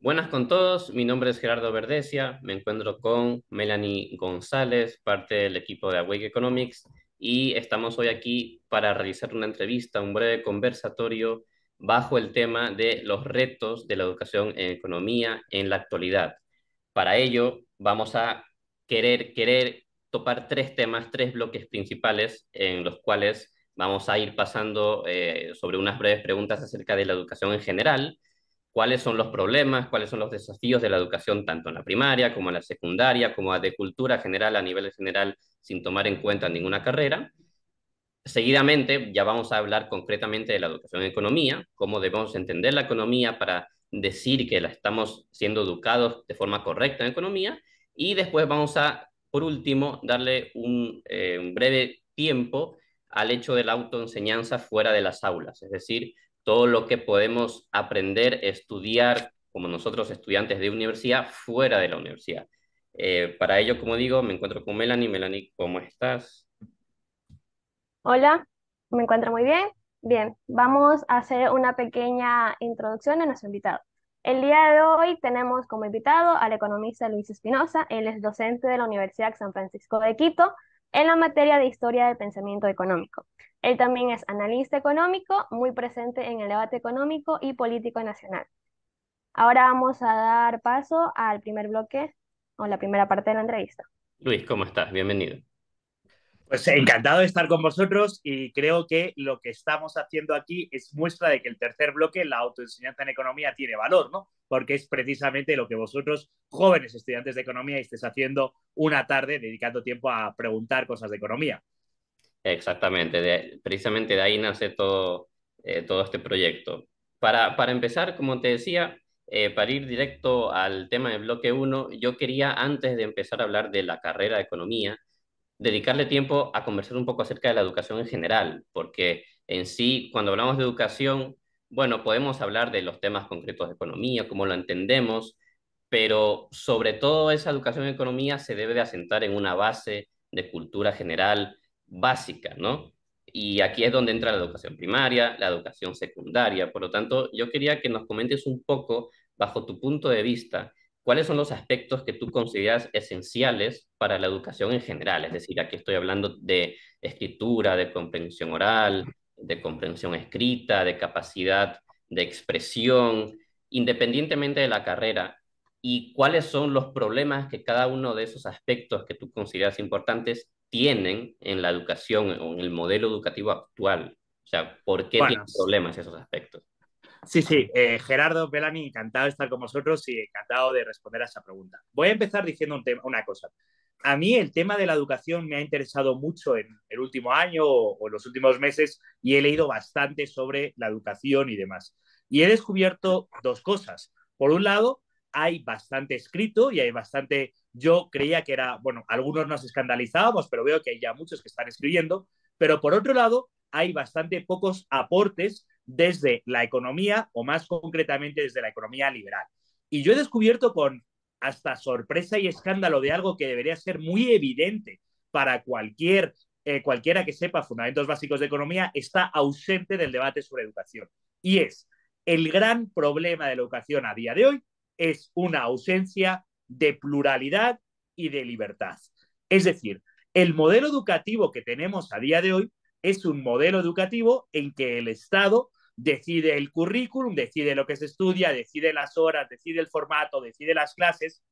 Buenas con todos, mi nombre es Gerardo Verdesia, me encuentro con Melanie González, parte del equipo de Awake Economics, y estamos hoy aquí para realizar una entrevista, un breve conversatorio bajo el tema de los retos de la educación en economía en la actualidad. Para ello, vamos a querer topar tres temas, tres bloques principales en los cuales vamos a ir pasando sobre unas breves preguntas acerca de la educación en general, cuáles son los problemas, cuáles son los desafíos de la educación tanto en la primaria como en la secundaria, como de cultura general a nivel general sin tomar en cuenta ninguna carrera. Seguidamente ya vamos a hablar concretamente de la educación en economía, cómo debemos entender la economía para decir que la estamos siendo educados de forma correcta en economía, y después vamos a, por último, darle un breve tiempo al hecho de la autoenseñanza fuera de las aulas, es decir, todo lo que podemos aprender, estudiar como nosotros estudiantes de universidad fuera de la universidad. Para ello, como digo, me encuentro con Melanie. Melanie, ¿cómo estás? Hola, me encuentro muy bien. Bien, vamos a hacer una pequeña introducción de nuestro invitado. El día de hoy tenemos como invitado al economista Luis Espinosa. Él es docente de la Universidad San Francisco de Quito en la materia de Historia del Pensamiento Económico. Él también es analista económico, muy presente en el debate económico y político nacional. Ahora vamos a dar paso al primer bloque o la primera parte de la entrevista. Luis, ¿cómo estás? Bienvenido. Pues encantado de estar con vosotros y creo que lo que estamos haciendo aquí es muestra de que el tercer bloque, la autoenseñanza en economía, tiene valor, ¿no? Porque es precisamente lo que vosotros, jóvenes estudiantes de economía, estéis haciendo una tarde dedicando tiempo a preguntar cosas de economía. Exactamente, precisamente de ahí nace todo este proyecto. Para empezar, como te decía, para ir directo al tema del bloque uno, yo quería, antes de empezar a hablar de la carrera de economía, dedicarle tiempo a conversar un poco acerca de la educación en general, porque en sí, cuando hablamos de educación, bueno, podemos hablar de los temas concretos de economía, cómo lo entendemos, pero sobre todo esa educación en economía se debe de asentar en una base de cultura general básica, ¿no? Y aquí es donde entra la educación primaria, la educación secundaria. Por lo tanto, yo quería que nos comentes un poco, bajo tu punto de vista, cuáles son los aspectos que tú consideras esenciales para la educación en general. Es decir, aquí estoy hablando de escritura, de comprensión oral, de comprensión escrita, de capacidad de expresión, independientemente de la carrera, y cuáles son los problemas que cada uno de esos aspectos que tú consideras importantes tienen en la educación o en el modelo educativo actual. O sea, ¿por qué Bueno, tienen problemas esos aspectos? sí, Gerardo, Belani, encantado de estar con vosotros y encantado de responder a esa pregunta. Voy a empezar diciendo una cosa. A mí el tema de la educación me ha interesado mucho en el último año o en los últimos meses y he leído bastante sobre la educación y demás. Y he descubierto dos cosas. Por un lado, hay bastante escrito y hay bastante... Yo creía que era, bueno, algunos nos escandalizábamos, pero veo que hay ya muchos que están escribiendo. Pero por otro lado, hay bastante pocos aportes desde la economía o más concretamente desde la economía liberal. Y yo he descubierto con hasta sorpresa y escándalo de algo que debería ser muy evidente para cualquiera que sepa fundamentos básicos de economía, está ausente del debate sobre educación. Y es el gran problema de la educación a día de hoy es una ausencia de pluralidad y de libertad. Es decir, el modelo educativo que tenemos a día de hoy es un modelo educativo en que el Estado decide el currículum, decide lo que se estudia, decide las horas, decide el formato, decide las clases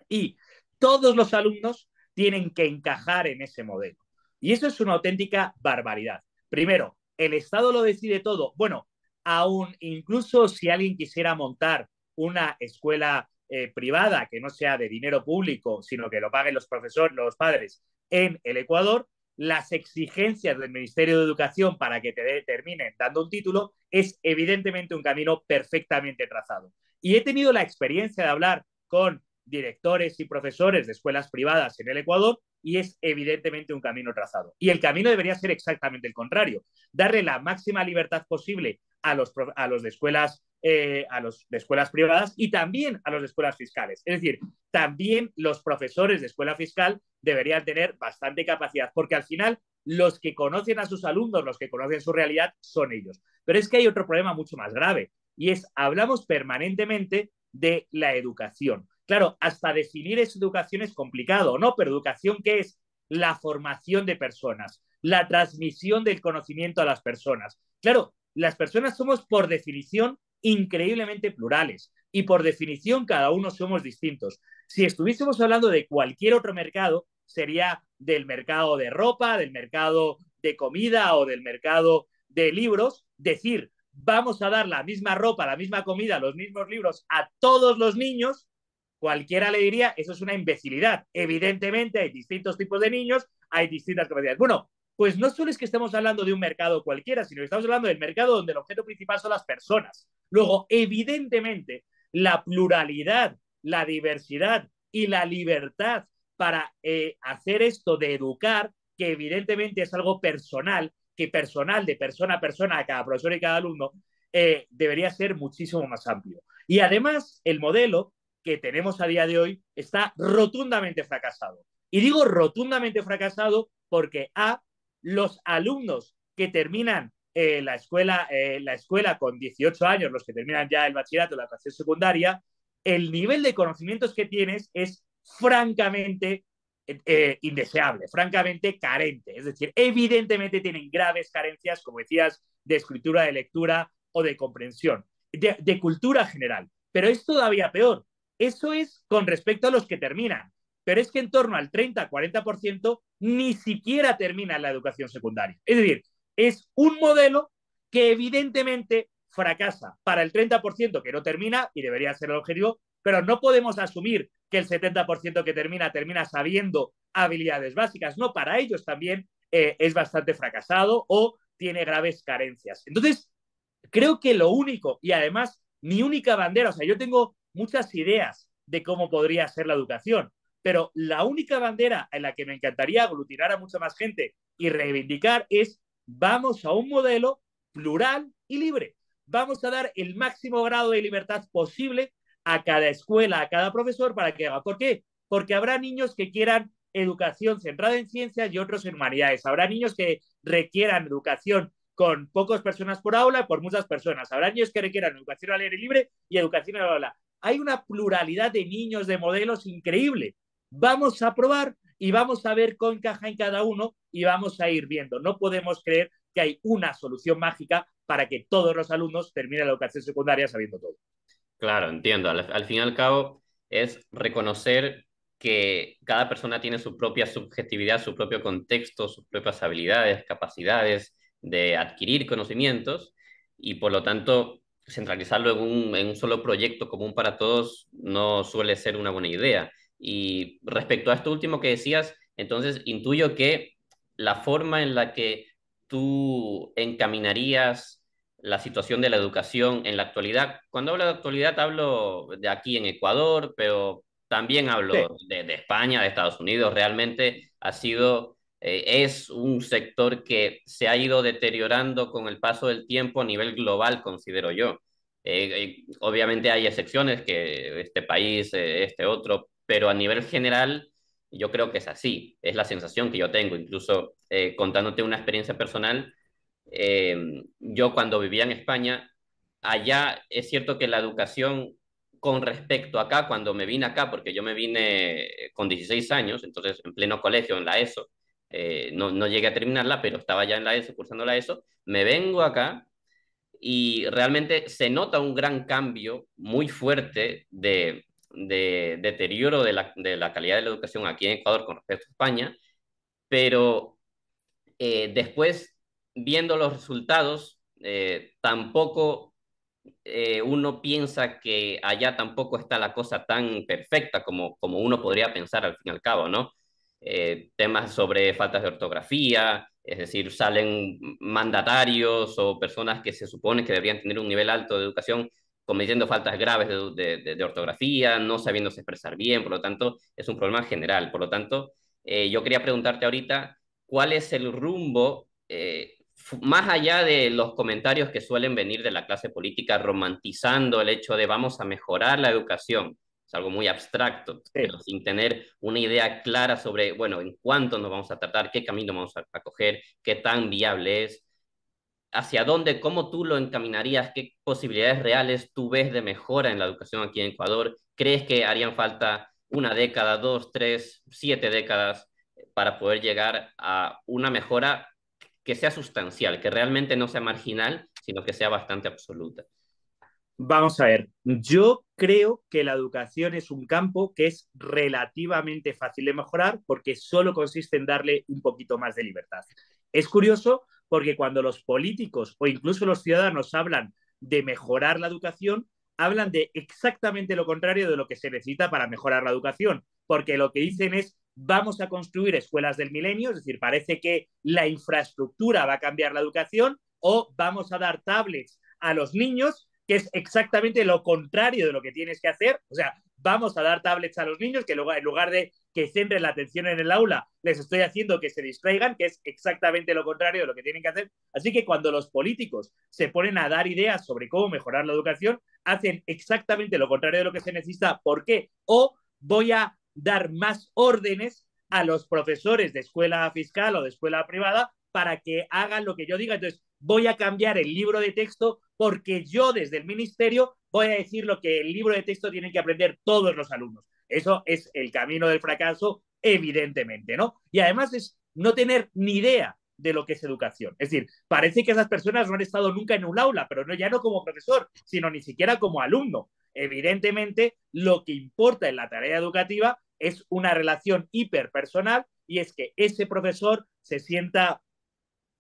y todos los alumnos tienen que encajar en ese modelo. Y eso es una auténtica barbaridad. Primero, el Estado lo decide todo. Bueno, aún incluso si alguien quisiera montar una escuela privada que no sea de dinero público, sino que lo paguen los profesores, los padres en el Ecuador, las exigencias del Ministerio de Educación para que te terminen dando un título es evidentemente un camino perfectamente trazado. Y he tenido la experiencia de hablar con directores y profesores de escuelas privadas en el Ecuador y es evidentemente un camino trazado. Y el camino debería ser exactamente el contrario, darle la máxima libertad posible a los de escuelas privadas y también a los de escuelas fiscales. Es decir, también los profesores de escuela fiscal deberían tener bastante capacidad, porque al final los que conocen a sus alumnos, los que conocen su realidad, son ellos. Pero es que hay otro problema mucho más grave, y es, hablamos permanentemente de la educación. Claro, hasta definir esa educación es complicado, ¿no? Pero educación, ¿qué es? La formación de personas, la transmisión del conocimiento a las personas. Claro, las personas somos por definición increíblemente plurales y por definición cada uno somos distintos. Si estuviésemos hablando de cualquier otro mercado, sería del mercado de ropa, del mercado de comida o del mercado de libros, decir, vamos a dar la misma ropa, la misma comida, los mismos libros a todos los niños, cualquiera le diría, eso es una imbecilidad. Evidentemente hay distintos tipos de niños, hay distintas capacidades. Bueno, pues no solo es que estemos hablando de un mercado cualquiera, sino que estamos hablando del mercado donde el objeto principal son las personas. Luego, evidentemente, la pluralidad, la diversidad y la libertad para hacer esto de educar, que evidentemente es algo personal, que personal de persona a persona, a cada profesor y cada alumno, debería ser muchísimo más amplio. Y además, el modelo que tenemos a día de hoy está rotundamente fracasado. Y digo rotundamente fracasado porque los alumnos que terminan la escuela con 18 años, los que terminan ya el bachillerato, la educación secundaria, el nivel de conocimientos que tienes es francamente indeseable, francamente carente. Es decir, evidentemente tienen graves carencias, como decías, de escritura, de lectura o de comprensión, de cultura general. Pero es todavía peor. Eso es con respecto a los que terminan. Pero es que en torno al 30-40% ni siquiera termina la educación secundaria. Es decir, es un modelo que evidentemente fracasa para el 30% que no termina y debería ser el objetivo, pero no podemos asumir que el 70% que termina sabiendo habilidades básicas. No, para ellos también es bastante fracasado o tiene graves carencias. Entonces, creo que lo único, y además mi única bandera, o sea, yo tengo muchas ideas de cómo podría ser la educación, pero la única bandera en la que me encantaría aglutinar a mucha más gente y reivindicar es vamos a un modelo plural y libre. Vamos a dar el máximo grado de libertad posible a cada escuela, a cada profesor para que haga. ¿Por qué? Porque habrá niños que quieran educación centrada en ciencias y otros en humanidades. Habrá niños que requieran educación con pocas personas por aula, por muchas personas. Habrá niños que requieran educación al aire libre y educación al aula. Hay una pluralidad de niños, de modelos increíble. Vamos a probar y vamos a ver cómo encaja en cada uno y vamos a ir viendo. No podemos creer que hay una solución mágica para que todos los alumnos terminen la educación secundaria sabiendo todo. Claro, entiendo. Al fin y al cabo es reconocer que cada persona tiene su propia subjetividad, su propio contexto, sus propias habilidades, capacidades de adquirir conocimientos y por lo tanto centralizarlo en un solo proyecto común para todos no suele ser una buena idea. Y respecto a esto último que decías, entonces intuyo que la forma en la que tú encaminarías la situación de la educación en la actualidad. Cuando hablo de actualidad, hablo de aquí en Ecuador, pero también Sí. hablo de España, de Estados Unidos. Realmente ha sido, es un sector que se ha ido deteriorando con el paso del tiempo a nivel global, considero yo. Obviamente hay excepciones, que este país, este otro, pero a nivel general yo creo que es así. Es la sensación que yo tengo, incluso contándote una experiencia personal. Yo cuando vivía en España, allá es cierto que la educación con respecto a acá, cuando me vine acá, porque yo me vine con 16 años, entonces en pleno colegio, en la ESO, no llegué a terminarla, pero estaba ya en la ESO, cursando la ESO, me vengo acá y realmente se nota un gran cambio muy fuerte de deterioro de la calidad de la educación aquí en Ecuador con respecto a España, pero después, viendo los resultados, tampoco uno piensa que allá tampoco está la cosa tan perfecta como uno podría pensar al fin y al cabo, ¿no? Temas sobre faltas de ortografía, es decir, salen mandatarios o personas que se supone que deberían tener un nivel alto de educación cometiendo faltas graves de ortografía, no sabiéndose expresar bien, por lo tanto, es un problema general. Por lo tanto, yo quería preguntarte ahorita, ¿cuál es el rumbo, más allá de los comentarios que suelen venir de la clase política romantizando el hecho de vamos a mejorar la educación? Es algo muy abstracto, Sí. pero sin tener una idea clara sobre, bueno, en cuánto nos vamos a tratar, qué camino vamos a coger, qué tan viable es. hacia dónde, cómo tú lo encaminarías, qué posibilidades reales tú ves de mejora en la educación aquí en Ecuador. ¿Crees que harían falta una década, dos, tres, 7 décadas para poder llegar a una mejora que sea sustancial, que realmente no sea marginal, sino que sea bastante absoluta? Vamos a ver, yo creo que la educación es un campo que es relativamente fácil de mejorar porque solo consiste en darle un poquito más de libertad. Es curioso porque cuando los políticos o incluso los ciudadanos hablan de mejorar la educación, hablan de exactamente lo contrario de lo que se necesita para mejorar la educación, porque lo que dicen es vamos a construir escuelas del milenio, es decir, parece que la infraestructura va a cambiar la educación, o vamos a dar tablets a los niños, que es exactamente lo contrario de lo que tienes que hacer. O sea, vamos a dar tablets a los niños, que luego, en lugar de que centren la atención en el aula, les estoy haciendo que se distraigan, que es exactamente lo contrario de lo que tienen que hacer. Así que cuando los políticos se ponen a dar ideas sobre cómo mejorar la educación, hacen exactamente lo contrario de lo que se necesita. ¿Por qué? O voy a dar más órdenes a los profesores de escuela fiscal o de escuela privada para que hagan lo que yo diga. Entonces, voy a cambiar el libro de texto porque yo desde el ministerio voy a decir lo que el libro de texto tienen que aprender todos los alumnos. Eso es el camino del fracaso, evidentemente, ¿no? Y además es no tener ni idea de lo que es educación. Es decir, parece que esas personas no han estado nunca en un aula, pero no, ya no como profesor, sino ni siquiera como alumno. Evidentemente, lo que importa en la tarea educativa es una relación hiperpersonal, y es que ese profesor se sienta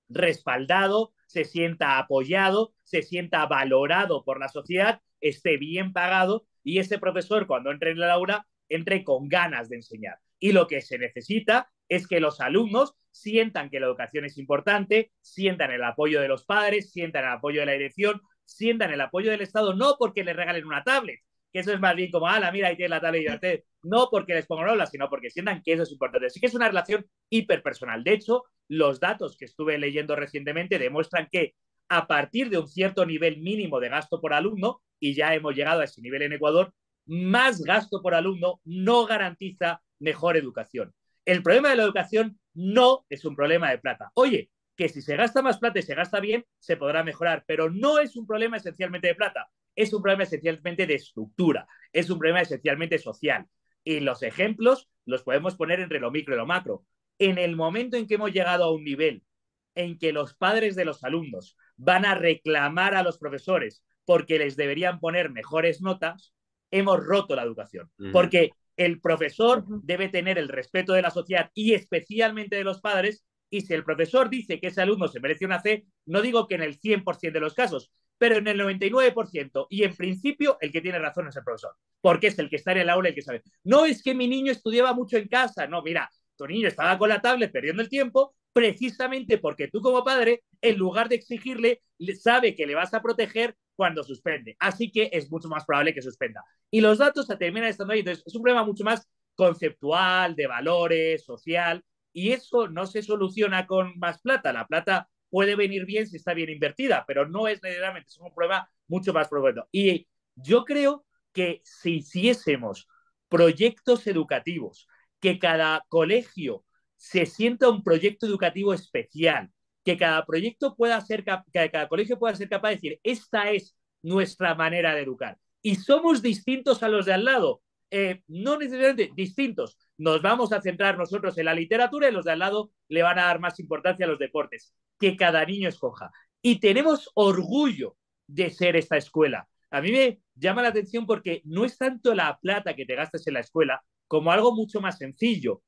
respaldado, se sienta apoyado, se sienta valorado por la sociedad, esté bien pagado, y ese profesor, cuando entre en el aula, entre con ganas de enseñar. Y lo que se necesita es que los alumnos sientan que la educación es importante, sientan el apoyo de los padres, sientan el apoyo de la dirección, sientan el apoyo del Estado, no porque les regalen una tablet, que eso es más bien como, ala, mira, ahí tienes la tablet y ya, no porque les pongan aulas, sino porque sientan que eso es importante. Así que es una relación hiperpersonal. De hecho, los datos que estuve leyendo recientemente demuestran que a partir de un cierto nivel mínimo de gasto por alumno, y ya hemos llegado a ese nivel en Ecuador, más gasto por alumno no garantiza mejor educación. El problema de la educación no es un problema de plata. Oye, que si se gasta más plata y se gasta bien, se podrá mejorar, pero no es un problema esencialmente de plata, es un problema esencialmente de estructura, es un problema esencialmente social. Y los ejemplos los podemos poner entre lo micro y lo macro. En el momento en que hemos llegado a un nivel en que los padres de los alumnos van a reclamar a los profesores porque les deberían poner mejores notas, hemos roto la educación. Porque el profesor debe tener el respeto de la sociedad y especialmente de los padres, y si el profesor dice que ese alumno se merece una C, no digo que en el 100% de los casos, pero en el 99%, y en principio el que tiene razón es el profesor, porque es el que está en el aula, el que sabe. No es que mi niño estudiaba mucho en casa, no, mira, tu niño estaba con la tablet perdiendo el tiempo precisamente porque tú como padre, en lugar de exigirle, sabe que le vas a proteger cuando suspende. Así que es mucho más probable que suspenda. Y los datos terminan estando ahí. Entonces, es un problema mucho más conceptual, de valores, social, y eso no se soluciona con más plata. La plata puede venir bien si está bien invertida, pero no es necesariamente, es un problema mucho más profundo. Y yo creo que si hiciésemos proyectos educativos, que cada colegio se sienta un proyecto educativo especial, que cada proyecto pueda ser, que cada colegio pueda ser capaz de decir, esta es nuestra manera de educar. Y somos distintos a los de al lado. No necesariamente distintos. Nos vamos a centrar nosotros en la literatura y los de al lado le van a dar más importancia a los deportes. Que cada niño escoja. Y tenemos orgullo de ser esta escuela. A mí me llama la atención porque no es tanto la plata que te gastas en la escuela como algo mucho más sencillo.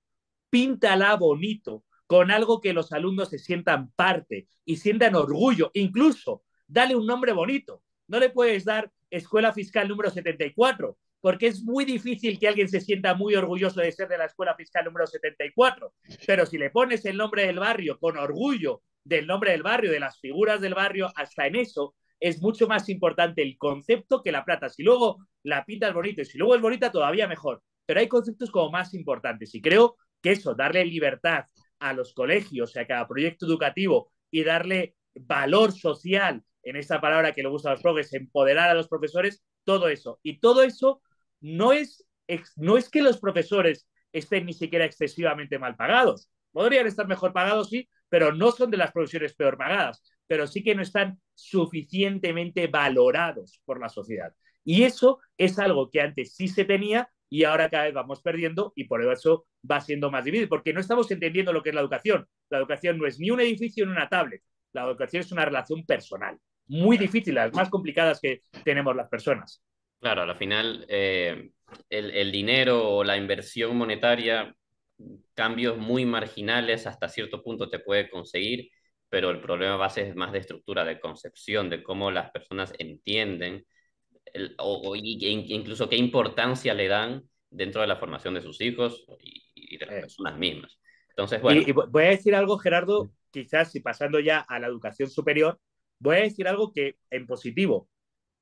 Píntala bonito, con algo que los alumnos se sientan parte y sientan orgullo. Incluso, dale un nombre bonito. No le puedes dar Escuela Fiscal número 74, porque es muy difícil que alguien se sienta muy orgulloso de ser de la Escuela Fiscal número 74. Pero si le pones el nombre del barrio con orgullo del nombre del barrio, de las figuras del barrio, hasta en eso es mucho más importante el concepto que la plata. Si luego la pintas bonito y si luego es bonita, todavía mejor. Pero hay conceptos como más importantes, y creo que eso, darle libertad a los colegios, a cada proyecto educativo, y darle valor social, en esa palabra que le gusta a los profes, empoderar a los profesores, todo eso. Y todo eso no es que los profesores estén ni siquiera excesivamente mal pagados. Podrían estar mejor pagados, sí, pero no son de las profesiones peor pagadas. pero sí que no están suficientemente valorados por la sociedad. Y eso es algo que antes sí se tenía y ahora cada vez vamos perdiendo y por eso va siendo más difícil, porque no estamos entendiendo lo que es la educación. La educación no es ni un edificio ni una tablet. La educación es una relación personal, muy difícil, las más complicadas que tenemos las personas. Claro, al final el dinero o la inversión monetaria, cambios muy marginales hasta cierto punto te puede conseguir, pero el problema base es más de estructura, de concepción, de cómo las personas entienden incluso qué importancia le dan dentro de la formación de sus hijos y de las personas mismas. Entonces, bueno. Y voy a decir algo, Gerardo, quizás si pasando ya a la educación superior, voy a decir algo que en positivo.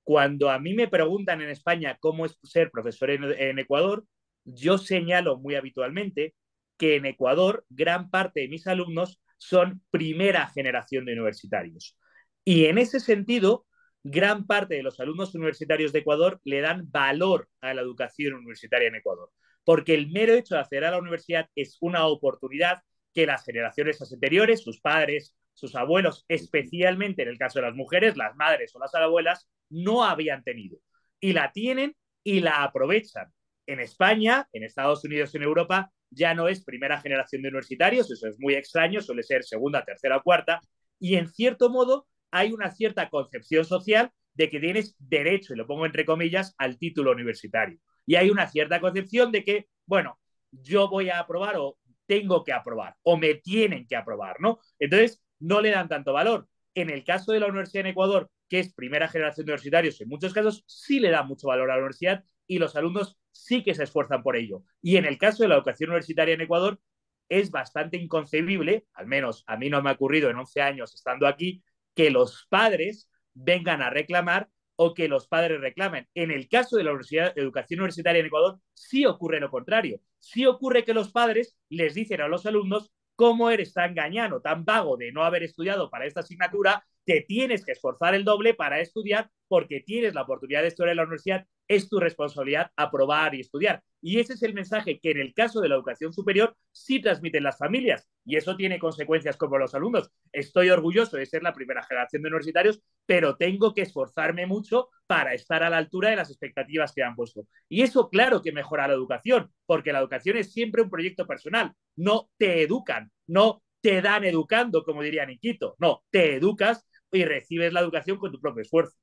Cuando a mí me preguntan en España cómo es ser profesor en Ecuador, yo señalo muy habitualmente que en Ecuador gran parte de mis alumnos son primera generación de universitarios. Y en ese sentido, gran parte de los alumnos universitarios de Ecuador le dan valor a la educación universitaria en Ecuador, porque el mero hecho de acceder a la universidad es una oportunidad que las generaciones anteriores, sus padres, sus abuelos, especialmente en el caso de las mujeres, las madres o las abuelas, no habían tenido. Y la tienen y la aprovechan. En España, en Estados Unidos y en Europa ya no es primera generación de universitarios, eso es muy extraño, suele ser segunda, tercera o cuarta, y en cierto modo hay una cierta concepción social de que tienes derecho, y lo pongo entre comillas, al título universitario. Y hay una cierta concepción de que, bueno, yo voy a aprobar o tengo que aprobar o me tienen que aprobar, ¿no? Entonces, no le dan tanto valor. En el caso de la universidad en Ecuador, que es primera generación de universitarios, en muchos casos sí le da mucho valor a la universidad y los alumnos sí que se esfuerzan por ello. Y en el caso de la educación universitaria en Ecuador, es bastante inconcebible, al menos a mí no me ha ocurrido en 11 años estando aquí, que los padres vengan a reclamar o que los padres reclamen. En el caso de la educación universitaria en Ecuador, sí ocurre lo contrario. Sí ocurre que los padres les dicen a los alumnos: ¿cómo eres tan gañano, tan vago de no haber estudiado para esta asignatura? Te tienes que esforzar el doble para estudiar porque tienes la oportunidad de estudiar en la universidad, es tu responsabilidad aprobar y estudiar. Y ese es el mensaje que en el caso de la educación superior sí transmiten las familias y eso tiene consecuencias como los alumnos. Estoy orgulloso de ser la primera generación de universitarios, pero tengo que esforzarme mucho para estar a la altura de las expectativas que han puesto. Y eso claro que mejora la educación, porque la educación es siempre un proyecto personal. No te educan, no te dan educando, como diría Nikito. No, te educas y recibes la educación con tu propio esfuerzo.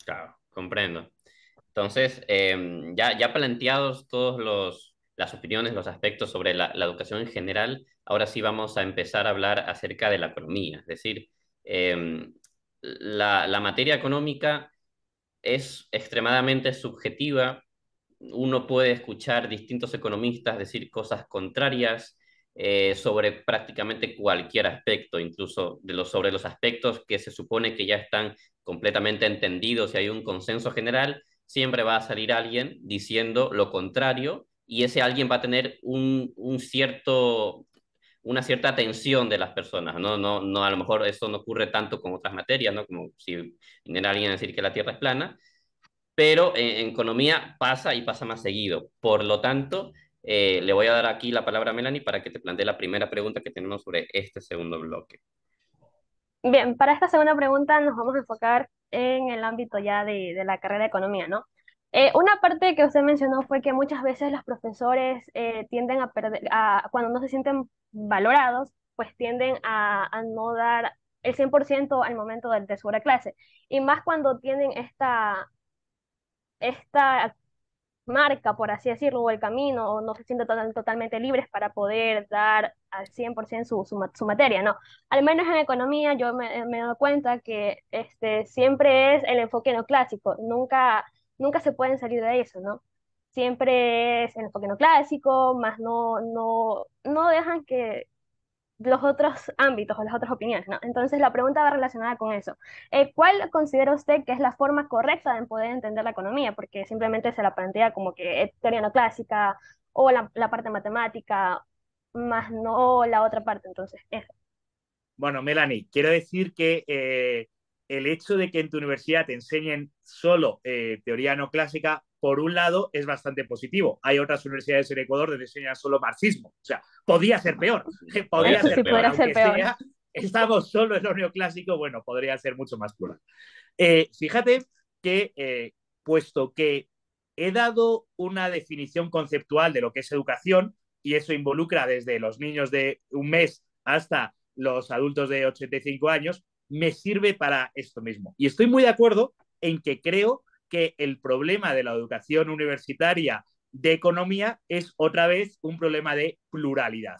Claro, comprendo. Entonces, ya planteados las opiniones, los aspectos sobre la educación en general, ahora sí vamos a empezar a hablar acerca de la economía. Es decir, la materia económica es extremadamente subjetiva. Uno puede escuchar distintos economistas decir cosas contrarias sobre prácticamente cualquier aspecto, incluso sobre los aspectos que se supone que ya están completamente entendidos y hay un consenso general, siempre va a salir alguien diciendo lo contrario y ese alguien va a tener una cierta atención de las personas, ¿no? No, a lo mejor eso no ocurre tanto con otras materias, ¿no? Como si viniera alguien a decir que la Tierra es plana, pero en economía pasa y pasa más seguido. Por lo tanto, le voy a dar aquí la palabra a Melanie para que te plantee la primera pregunta que tenemos sobre este segundo bloque. Bien, para esta segunda pregunta nos vamos a enfocar en el ámbito ya de la carrera de economía, ¿no? Una parte que usted mencionó fue que muchas veces los profesores tienden a perder, cuando no se sienten valorados, pues tienden a no dar el 100% al momento de su hora de clase. Y más cuando tienen esta marca, por así decirlo, o el camino, o no se sienten totalmente libres para poder dar al 100% su materia, ¿no? Al menos en economía yo me he dado cuenta que siempre es el enfoque neoclásico, nunca se pueden salir de eso, ¿no? Siempre es el enfoque neoclásico, más no dejan que los otros ámbitos o las otras opiniones, ¿no? Entonces la pregunta va relacionada con eso. ¿Cuál considera usted que es la forma correcta de poder entender la economía? Porque simplemente se la plantea como que es teoría no clásica o la parte matemática, más no la otra parte. Entonces, eso. Bueno, Melanie, quiero decir que el hecho de que en tu universidad te enseñen solo teoría no clásica, por un lado, es bastante positivo. Hay otras universidades en Ecuador donde enseñan solo marxismo. O sea, podría ser peor. Podría Eso ser sí peor, podría ser aunque peor. sea estamos solo en lo neoclásico, bueno, podría ser mucho más plural. Fíjate que, puesto que he dado una definición conceptual de lo que es educación, y eso involucra desde los niños de un mes hasta los adultos de 85 años, me sirve para esto mismo. Y estoy muy de acuerdo en que creo que el problema de la educación universitaria de economía es otra vez un problema de pluralidad.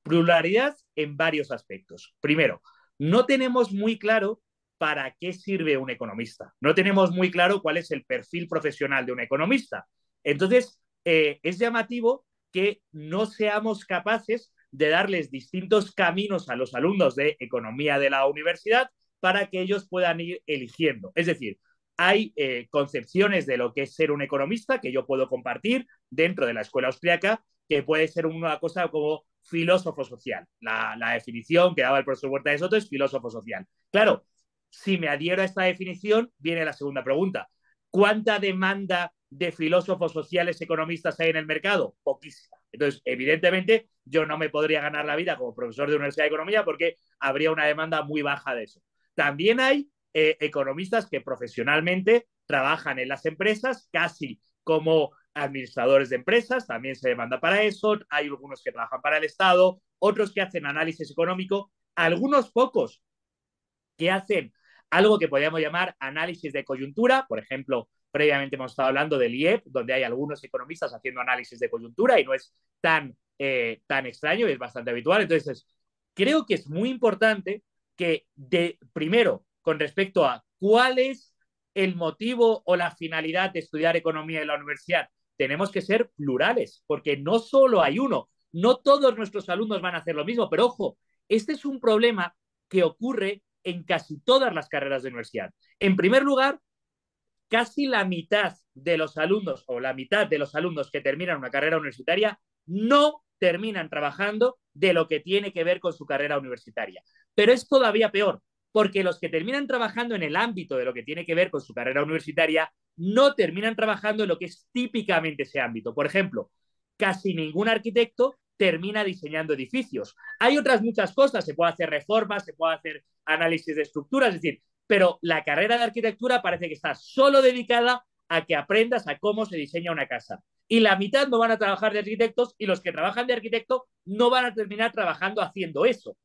Pluralidad en varios aspectos. Primero, no tenemos muy claro para qué sirve un economista. No tenemos muy claro cuál es el perfil profesional de un economista. Entonces, es llamativo que no seamos capaces de darles distintos caminos a los alumnos de economía de la universidad para que ellos puedan ir eligiendo. Es decir, hay concepciones de lo que es ser un economista que yo puedo compartir dentro de la escuela austriaca, que puede ser una cosa como filósofo social. La definición que daba el profesor Huerta de Soto es filósofo social. Claro, si me adhiero a esta definición, viene la segunda pregunta. ¿Cuánta demanda de filósofos sociales economistas hay en el mercado? Poquísima. Entonces, evidentemente, yo no me podría ganar la vida como profesor de Universidad de Economía porque habría una demanda muy baja de eso. También hay economistas que profesionalmente trabajan en las empresas, casi como administradores de empresas, también se demanda para eso. Hay algunos que trabajan para el Estado, otros que hacen análisis económico, algunos pocos que hacen algo que podríamos llamar análisis de coyuntura. Por ejemplo, previamente hemos estado hablando del IEP, donde hay algunos economistas haciendo análisis de coyuntura y no es tan extraño y es bastante habitual. Entonces, creo que es muy importante que, primero, con respecto a cuál es el motivo o la finalidad de estudiar economía en la universidad, tenemos que ser plurales, porque no solo hay uno, no todos nuestros alumnos van a hacer lo mismo, pero ojo, este es un problema que ocurre en casi todas las carreras de universidad. En primer lugar, casi la mitad de los alumnos o la mitad de los alumnos que terminan una carrera universitaria no terminan trabajando de lo que tiene que ver con su carrera universitaria. Pero es todavía peor, porque los que terminan trabajando en el ámbito de lo que tiene que ver con su carrera universitaria no terminan trabajando en lo que es típicamente ese ámbito. Por ejemplo, casi ningún arquitecto termina diseñando edificios. Hay otras muchas cosas, se puede hacer reformas, se puede hacer análisis de estructuras, es decir, pero la carrera de arquitectura parece que está solo dedicada a que aprendas a cómo se diseña una casa. Y la mitad no van a trabajar de arquitectos y los que trabajan de arquitecto no van a terminar trabajando haciendo eso.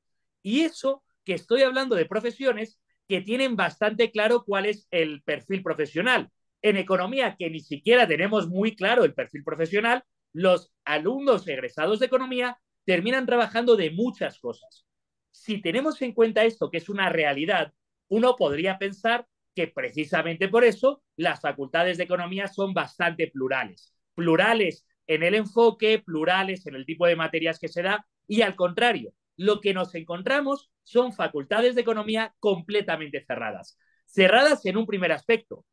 Y eso que estoy hablando de profesiones que tienen bastante claro cuál es el perfil profesional. En economía, que ni siquiera tenemos muy claro el perfil profesional, los alumnos egresados de economía terminan trabajando de muchas cosas. Si tenemos en cuenta esto, que es una realidad, uno podría pensar que precisamente por eso las facultades de economía son bastante plurales. Plurales en el enfoque, plurales en el tipo de materias que se da, y al contrario, lo que nos encontramos son facultades de economía completamente cerradas. Cerradas en un primer aspecto,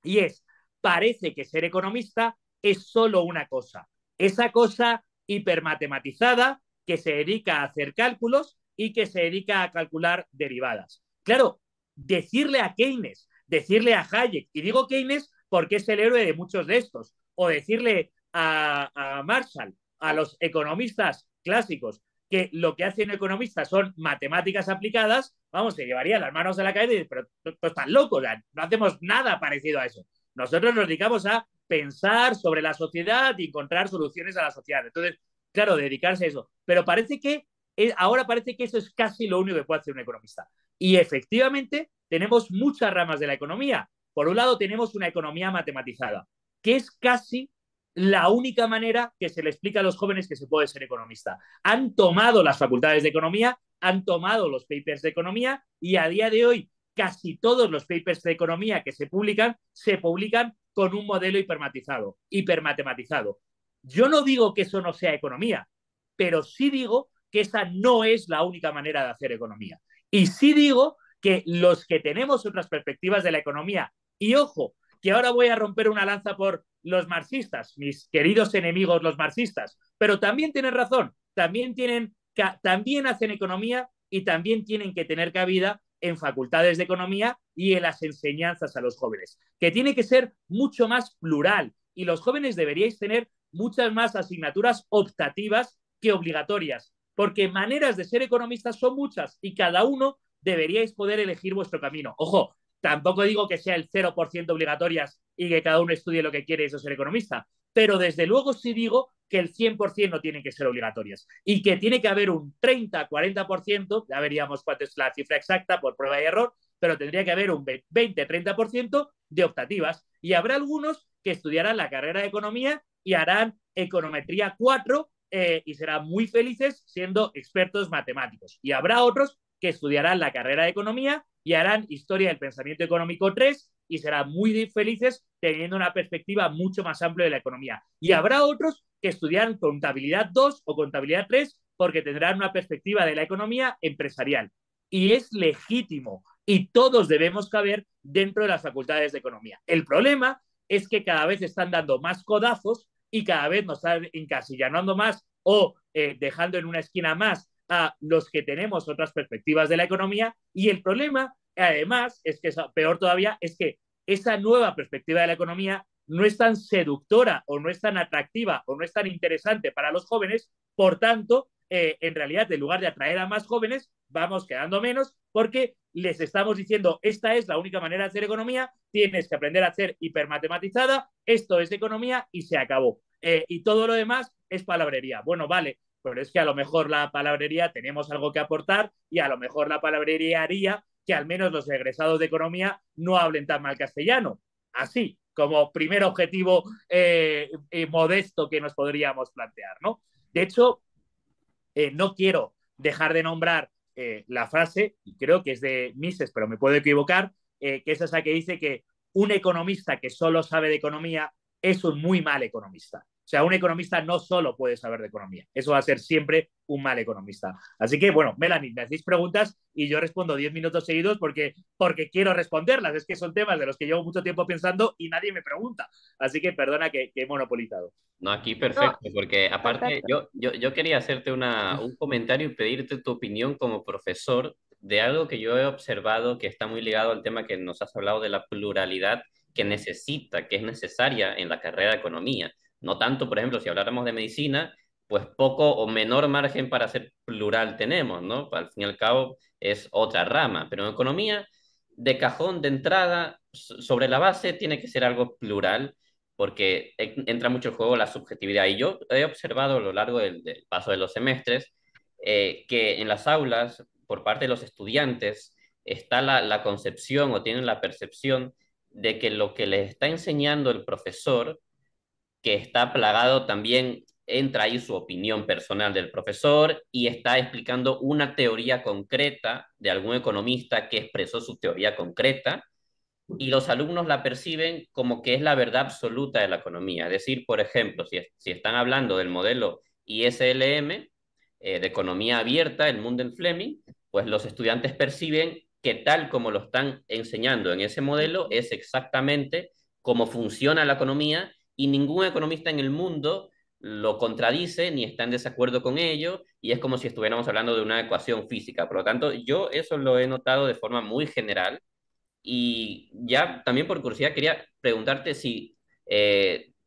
y es, parece que ser economista es solo una cosa. Esa cosa hipermatematizada que se dedica a hacer cálculos y que se dedica a calcular derivadas. Claro, decirle a Keynes, decirle a Hayek, y digo Keynes porque es el héroe de muchos de estos, o decirle a Marshall, a los economistas clásicos, que lo que hacen economistas son matemáticas aplicadas, vamos, se llevaría las manos a la cabeza y pero están locos, no hacemos nada parecido a eso. Nosotros nos dedicamos a pensar sobre la sociedad y encontrar soluciones a la sociedad. Entonces, claro, dedicarse a eso. Pero ahora parece que eso es casi lo único que puede hacer un economista. Y efectivamente tenemos muchas ramas de la economía. Por un lado tenemos una economía matematizada, que es casi la única manera que se le explica a los jóvenes que se puede ser economista. Han tomado las facultades de economía, han tomado los papers de economía y a día de hoy casi todos los papers de economía que se publican con un modelo hipermatematizado. Yo no digo que eso no sea economía, pero sí digo que esa no es la única manera de hacer economía. Y sí digo que los que tenemos otras perspectivas de la economía, y ojo, que ahora voy a romper una lanza por los marxistas, mis queridos enemigos los marxistas, pero también tienen razón, también hacen economía y también tienen que tener cabida en facultades de economía y en las enseñanzas a los jóvenes, que tiene que ser mucho más plural y los jóvenes deberíais tener muchas más asignaturas optativas que obligatorias, porque maneras de ser economistas son muchas y cada uno deberíais poder elegir vuestro camino. Ojo, tampoco digo que sea el 0% obligatorias y que cada uno estudie lo que quiere eso ser economista, pero desde luego sí digo que el 100% no tienen que ser obligatorias y que tiene que haber un 30-40%, ya veríamos cuánto es la cifra exacta por prueba y error, pero tendría que haber un 20-30% de optativas y habrá algunos que estudiarán la carrera de economía y harán econometría 4 y serán muy felices siendo expertos matemáticos. Y habrá otros que estudiarán la carrera de economía y harán historia del pensamiento económico 3 y serán muy felices teniendo una perspectiva mucho más amplia de la economía. Y habrá otros que estudiarán contabilidad 2 o contabilidad 3 porque tendrán una perspectiva de la economía empresarial. Y es legítimo y todos debemos caber dentro de las facultades de economía. El problema es que cada vez están dando más codazos y cada vez nos están encasillando más o dejando en una esquina más a los que tenemos otras perspectivas de la economía. Y el problema, además, es que peor todavía, es que esa nueva perspectiva de la economía no es tan seductora o no es tan atractiva o no es tan interesante para los jóvenes. Por tanto, en realidad, en lugar de atraer a más jóvenes, vamos quedando menos porque les estamos diciendo, esta es la única manera de hacer economía, tienes que aprender a hacer hipermatematizada, esto es economía y se acabó. Y todo lo demás es palabrería. Bueno, vale, pero es que a lo mejor la palabrería tenemos algo que aportar y a lo mejor la palabrería haría que al menos los egresados de economía no hablen tan mal castellano. Así, como primer objetivo modesto que nos podríamos plantear, ¿no? De hecho, no quiero dejar de nombrar la frase, y creo que es de Mises, pero me puedo equivocar, que es esa que dice que un economista que solo sabe de economía es un muy mal economista. O sea, un economista no solo puede saber de economía, eso va a ser siempre un mal economista. Así que, bueno, Melanie, me hacéis preguntas y yo respondo 10 minutos seguidos porque quiero responderlas. Es que son temas de los que llevo mucho tiempo pensando y nadie me pregunta. Así que perdona que he monopolizado. No, aquí No, perfecto, porque aparte perfecto. yo quería hacerte un comentario y pedirte tu opinión como profesor de algo que yo he observado que está muy ligado al tema que nos has hablado de la pluralidad que es necesaria en la carrera de economía. No tanto, por ejemplo, si habláramos de medicina, pues poco o menor margen para ser plural tenemos, ¿no? Al fin y al cabo es otra rama, pero en economía, de cajón, de entrada, sobre la base, tiene que ser algo plural porque entra mucho en juego la subjetividad. Y yo he observado a lo largo del paso de los semestres que en las aulas, por parte de los estudiantes, está la concepción o tienen la percepción de que lo que les está enseñando el profesor, que está plagado también, entra ahí su opinión personal del profesor y está explicando una teoría concreta de algún economista que expresó su teoría concreta y los alumnos la perciben como que es la verdad absoluta de la economía. Es decir, por ejemplo, si están hablando del modelo ISLM, de economía abierta, el Mundell Fleming, pues los estudiantes perciben que tal como lo están enseñando en ese modelo es exactamente cómo funciona la economía y ningún economista en el mundo lo contradice ni está en desacuerdo con ello y es como si estuviéramos hablando de una ecuación física. Por lo tanto, yo eso lo he notado de forma muy general y ya también por curiosidad quería preguntarte si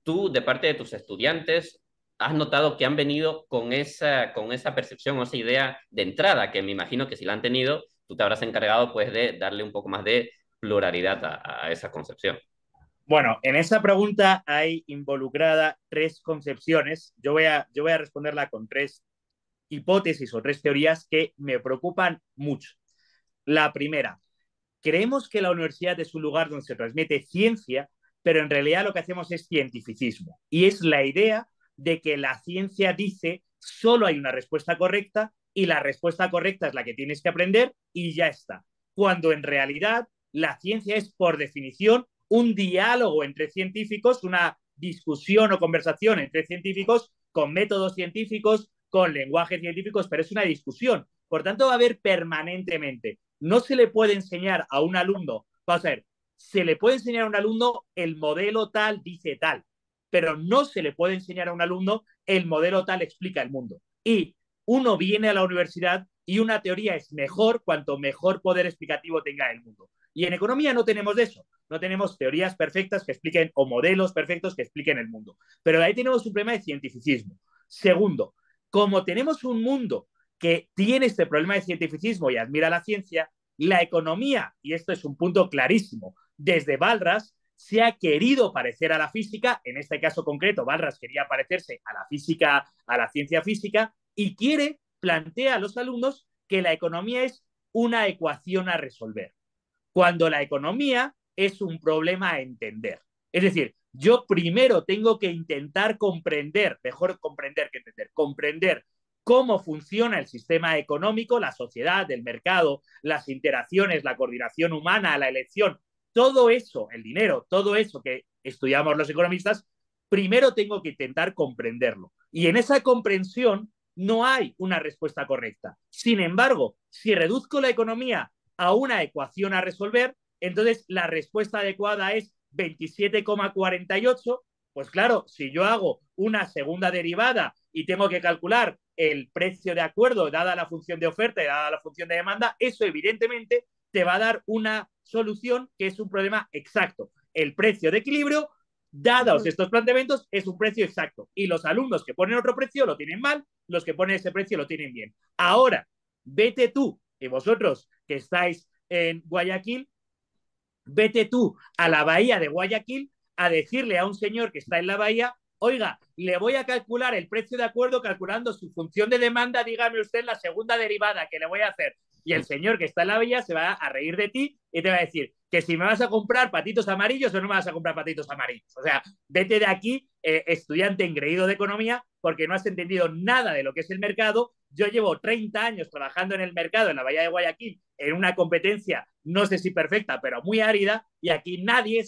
tú, de parte de tus estudiantes, has notado que han venido con esa percepción o esa idea de entrada, que me imagino que si la han tenido, tú te habrás encargado pues de darle un poco más de pluralidad a esa concepción. Bueno, en esa pregunta hay involucrada tres concepciones. Yo voy a responderla con tres hipótesis o tres teorías que me preocupan mucho. La primera, creemos que la universidad es un lugar donde se transmite ciencia, pero en realidad lo que hacemos es cientificismo. Y es la idea de que la ciencia dice solo hay una respuesta correcta y la respuesta correcta es la que tienes que aprender y ya está. Cuando en realidad la ciencia es, por definición, un diálogo entre científicos, una discusión o conversación entre científicos con métodos científicos, con lenguajes científicos, pero es una discusión. Por tanto, va a haber permanentemente. No se le puede enseñar a un alumno, vamos a ver, se le puede enseñar a un alumno el modelo tal dice tal, pero no se le puede enseñar a un alumno el modelo tal explica el mundo. Y uno viene a la universidad y una teoría es mejor cuanto mejor poder explicativo tenga el mundo. Y en economía no tenemos eso. No tenemos teorías perfectas que expliquen o modelos perfectos que expliquen el mundo. Pero ahí tenemos un problema de cientificismo. Segundo, como tenemos un mundo que tiene este problema de cientificismo y admira la ciencia, la economía, y esto es un punto clarísimo, desde Balras se ha querido parecer a la física, en este caso concreto, Balras quería parecerse a la física, a la ciencia física, y plantea a los alumnos que la economía es una ecuación a resolver, cuando la economía es un problema a entender. Es decir, yo primero tengo que intentar comprender, mejor comprender que entender, comprender cómo funciona el sistema económico, la sociedad, el mercado, las interacciones, la coordinación humana, la elección, todo eso, el dinero, todo eso que estudiamos los economistas, primero tengo que intentar comprenderlo. Y en esa comprensión no hay una respuesta correcta. Sin embargo, si reduzco la economía a una ecuación a resolver, entonces la respuesta adecuada es 27,48. Pues claro, si yo hago una segunda derivada y tengo que calcular el precio de acuerdo dada la función de oferta y dada la función de demanda, eso evidentemente te va a dar una solución que es un problema exacto. El precio de equilibrio, dados estos planteamientos, es un precio exacto. Y los alumnos que ponen otro precio lo tienen mal, los que ponen ese precio lo tienen bien. Ahora, vete tú y vosotros que estáis en Guayaquil, vete tú a la bahía de Guayaquil a decirle a un señor que está en la bahía, oiga, le voy a calcular el precio de acuerdo calculando su función de demanda, dígame usted la segunda derivada que le voy a hacer. Y el señor que está en la bahía se va a reír de ti y te va a decir que si me vas a comprar patitos amarillos o no me vas a comprar patitos amarillos. O sea, vete de aquí, estudiante engreído de economía, porque no has entendido nada de lo que es el mercado. Yo llevo 30 años trabajando en el mercado en la bahía de Guayaquil, en una competencia, no sé si perfecta, pero muy árida, y aquí nadie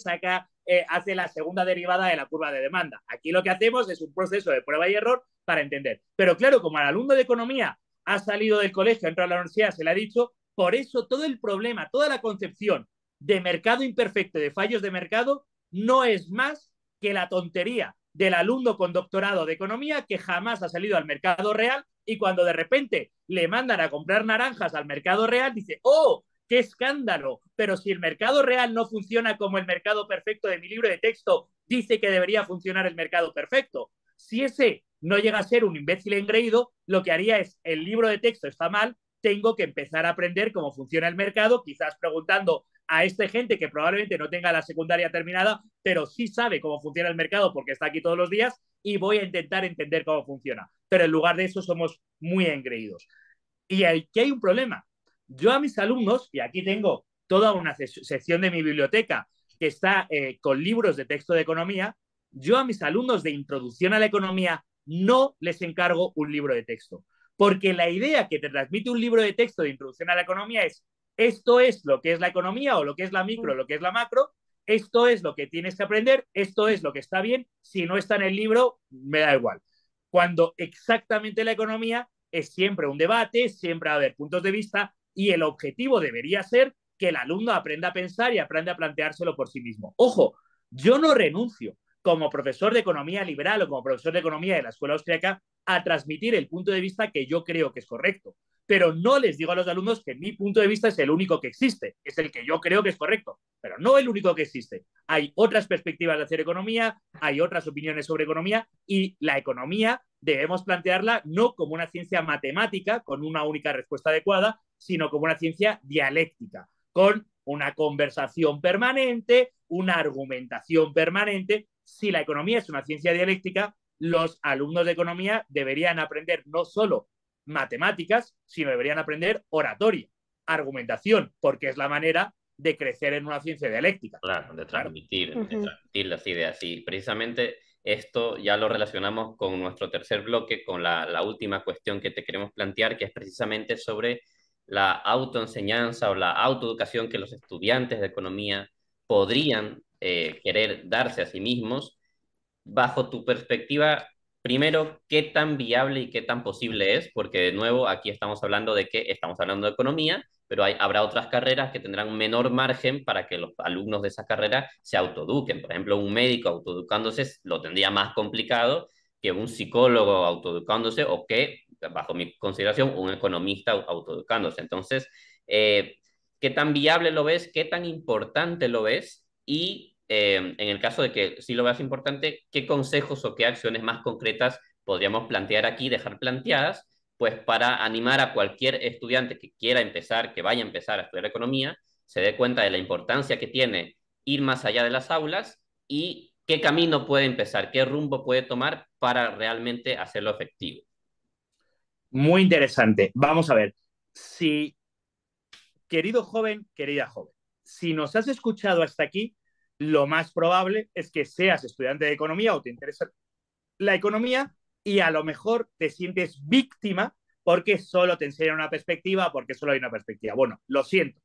hace la segunda derivada de la curva de demanda. Aquí lo que hacemos es un proceso de prueba y error para entender. Pero claro, como el alumno de economía ha salido del colegio, entra a la universidad, se le ha dicho, por eso todo el problema, toda la concepción de mercado imperfecto, de fallos de mercado, no es más que la tontería del alumno con doctorado de economía que jamás ha salido al mercado real y cuando de repente le mandan a comprar naranjas al mercado real, dice, ¡oh! ¡Qué escándalo! Pero si el mercado real no funciona como el mercado perfecto de mi libro de texto dice que debería funcionar el mercado perfecto. Si ese no llega a ser un imbécil engreído, lo que haría es, el libro de texto está mal, tengo que empezar a aprender cómo funciona el mercado, quizás preguntando a esta gente que probablemente no tenga la secundaria terminada, pero sí sabe cómo funciona el mercado porque está aquí todos los días y voy a intentar entender cómo funciona. Pero en lugar de eso somos muy engreídos. Y aquí hay un problema. Yo a mis alumnos, y aquí tengo toda una sección de mi biblioteca que está con libros de texto de economía, yo a mis alumnos de introducción a la economía no les encargo un libro de texto. Porque la idea que te transmite un libro de texto de introducción a la economía es esto es lo que es la economía o lo que es la micro, lo que es la macro, esto es lo que tienes que aprender, esto es lo que está bien, si no está en el libro, me da igual. Cuando exactamente la economía es siempre un debate, siempre va a haber puntos de vista y el objetivo debería ser que el alumno aprenda a pensar y aprenda a planteárselo por sí mismo. Ojo, yo no renuncio como profesor de economía liberal o como profesor de economía de la escuela austríaca a transmitir el punto de vista que yo creo que es correcto. Pero no les digo a los alumnos que mi punto de vista es el único que existe, es el que yo creo que es correcto, pero no el único que existe. Hay otras perspectivas de hacer economía, hay otras opiniones sobre economía y la economía debemos plantearla no como una ciencia matemática con una única respuesta adecuada, sino como una ciencia dialéctica, con una conversación permanente, una argumentación permanente. Si la economía es una ciencia dialéctica, los alumnos de economía deberían aprender no solo matemáticas, sino deberían aprender oratoria, argumentación, porque es la manera de crecer en una ciencia dialéctica. Claro, de transmitir las ideas. Y precisamente esto ya lo relacionamos con nuestro tercer bloque, con la última cuestión que te queremos plantear, que es precisamente sobre la autoenseñanza o la autoeducación que los estudiantes de economía podrían querer darse a sí mismos. Bajo tu perspectiva, primero, ¿qué tan viable y qué tan posible es? Porque de nuevo, aquí estamos hablando de que estamos hablando de economía, pero habrá otras carreras que tendrán menor margen para que los alumnos de esa carrera se autoeduquen. Por ejemplo, un médico autoeducándose lo tendría más complicado que un psicólogo autoeducándose o que, bajo mi consideración, un economista autoeducándose. Entonces, ¿qué tan viable lo ves? ¿Qué tan importante lo ves? Y en el caso de que sí lo veas importante, ¿qué consejos o qué acciones más concretas podríamos plantear aquí, dejar planteadas pues para animar a cualquier estudiante que quiera empezar, que vaya a empezar a estudiar economía, se dé cuenta de la importancia que tiene ir más allá de las aulas y qué camino puede empezar, qué rumbo puede tomar para realmente hacerlo efectivo. Muy interesante. Vamos a ver. Si, querido joven, querida joven, si nos has escuchado hasta aquí, lo más probable es que seas estudiante de economía o te interesa la economía y a lo mejor te sientes víctima porque solo te enseñan una perspectiva, porque solo hay una perspectiva. Bueno, lo siento,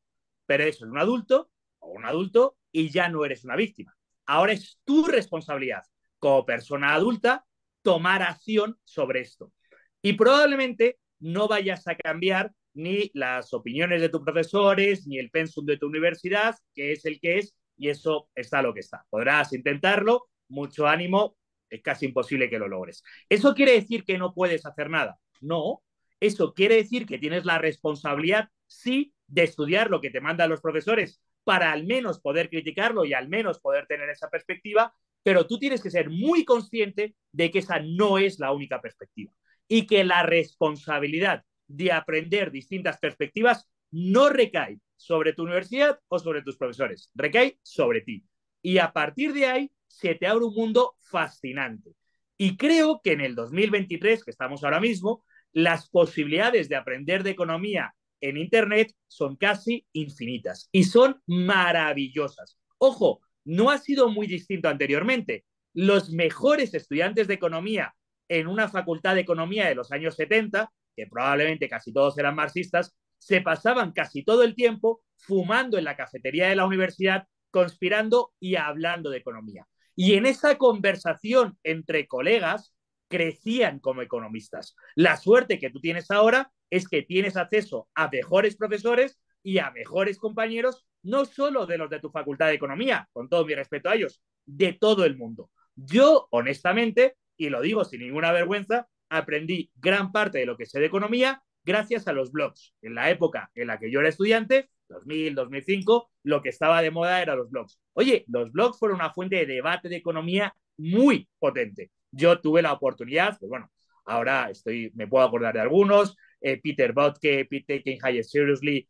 pero eso es un adulto o un adulto y ya no eres una víctima. Ahora es tu responsabilidad como persona adulta tomar acción sobre esto. Y probablemente no vayas a cambiar ni las opiniones de tus profesores, ni el pensum de tu universidad, que es el que es, y eso está lo que está. Podrás intentarlo, mucho ánimo, es casi imposible que lo logres. ¿Eso quiere decir que no puedes hacer nada? No, eso quiere decir que tienes la responsabilidad, sí, de estudiar lo que te mandan los profesores para al menos poder criticarlo y al menos poder tener esa perspectiva, pero tú tienes que ser muy consciente de que esa no es la única perspectiva y que la responsabilidad de aprender distintas perspectivas no recae sobre tu universidad o sobre tus profesores, recae sobre ti. Y a partir de ahí se te abre un mundo fascinante. Y creo que en el 2023, que estamos ahora mismo, las posibilidades de aprender de economía en Internet son casi infinitas y son maravillosas. Ojo, no ha sido muy distinto anteriormente. Los mejores estudiantes de economía en una facultad de economía de los años 70, que probablemente casi todos eran marxistas, se pasaban casi todo el tiempo fumando en la cafetería de la universidad, conspirando y hablando de economía. Y en esa conversación entre colegas crecían como economistas. La suerte que tú tienes ahora es que tienes acceso a mejores profesores y a mejores compañeros, no solo de los de tu facultad de economía, con todo mi respeto a ellos, de todo el mundo. Yo, honestamente, y lo digo sin ninguna vergüenza, aprendí gran parte de lo que sé de economía gracias a los blogs. En la época en la que yo era estudiante, 2000, 2005, lo que estaba de moda era los blogs. Oye, los blogs fueron una fuente de debate de economía muy potente. Yo tuve la oportunidad, pues bueno, ahora me puedo acordar de algunos, Peter Bottke, Pete Taking Higher Seriously,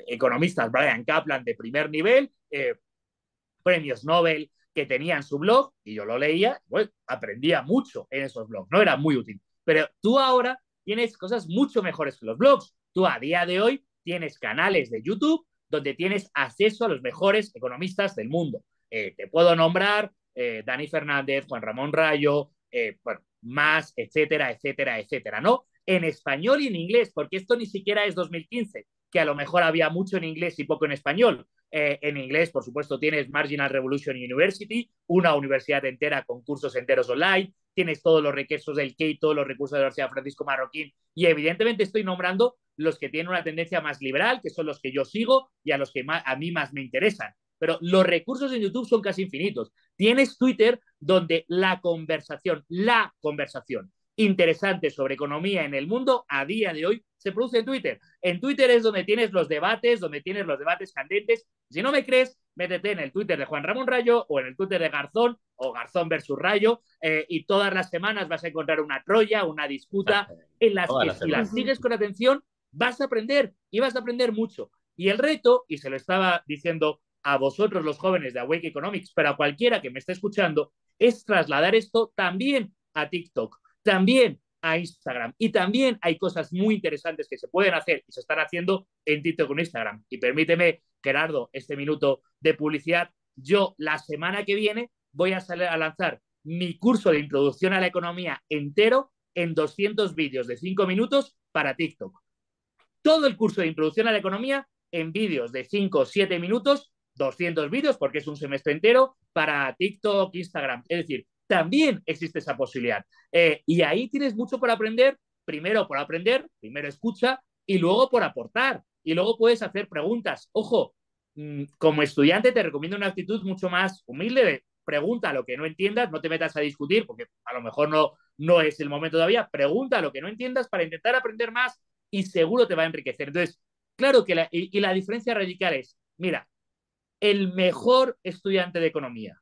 economistas, Brian Kaplan de primer nivel, premios Nobel que tenían su blog y yo lo leía, bueno, aprendía mucho en esos blogs, no era muy útil. Pero tú ahora tienes cosas mucho mejores que los blogs. Tú a día de hoy tienes canales de YouTube donde tienes acceso a los mejores economistas del mundo. Te puedo nombrar Dani Fernández, Juan Ramón Rayo, bueno, más, etcétera, etcétera, etcétera, ¿no? En español y en inglés, porque esto ni siquiera es 2015, que a lo mejor había mucho en inglés y poco en español. En inglés, por supuesto, tienes Marginal Revolution University, una universidad entera con cursos enteros online, tienes todos los recursos del CATE, todos los recursos de la Universidad Francisco Marroquín, y evidentemente estoy nombrando los que tienen una tendencia más liberal, que son los que yo sigo y a los que a mí más me interesan. Pero los recursos en YouTube son casi infinitos. Tienes Twitter, donde la conversación interesante sobre economía en el mundo a día de hoy se produce en Twitter. En Twitter es donde tienes los debates candentes. Si no me crees, métete en el Twitter de Juan Ramón Rayo o en el Twitter de Garzón o Garzón versus Rayo y todas las semanas vas a encontrar una troya, una disputa en las que si las sigues con atención vas a aprender y vas a aprender mucho. Y el reto, y se lo estaba diciendo a vosotros los jóvenes de Awake Economics, pero a cualquiera que me esté escuchando, es trasladar esto también a TikTok, también a Instagram. Y también hay cosas muy interesantes que se pueden hacer y se están haciendo en TikTok con Instagram. Y permíteme, Gerardo, este minuto de publicidad. Yo la semana que viene voy a lanzar mi curso de introducción a la economía entero en 200 vídeos de 5 minutos para TikTok. Todo el curso de introducción a la economía en vídeos de 5 o 7 minutos, 200 vídeos, porque es un semestre entero, para TikTok, Instagram. Es decir, también existe esa posibilidad. Y ahí tienes mucho por aprender, primero por aprender, primero escucha y luego por aportar. Y luego puedes hacer preguntas. Ojo, como estudiante te recomiendo una actitud mucho más humilde de pregunta lo que no entiendas, no te metas a discutir porque a lo mejor no es el momento todavía, pregunta lo que no entiendas para intentar aprender más y seguro te va a enriquecer. Entonces, claro que la diferencia radical es, mira, el mejor estudiante de economía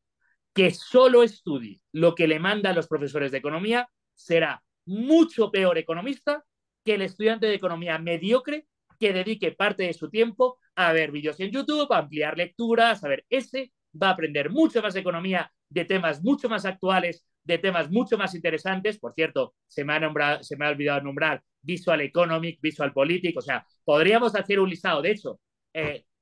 que solo estudie lo que le mandan los profesores de economía será mucho peor economista que el estudiante de economía mediocre que dedique parte de su tiempo a ver vídeos en YouTube, a ampliar lecturas, a ver, ese va a aprender mucho más economía de temas mucho más actuales, de temas mucho más interesantes. Por cierto, se me ha olvidado nombrar Visual Economic, Visual Politics, o sea, podríamos hacer un listado. De hecho,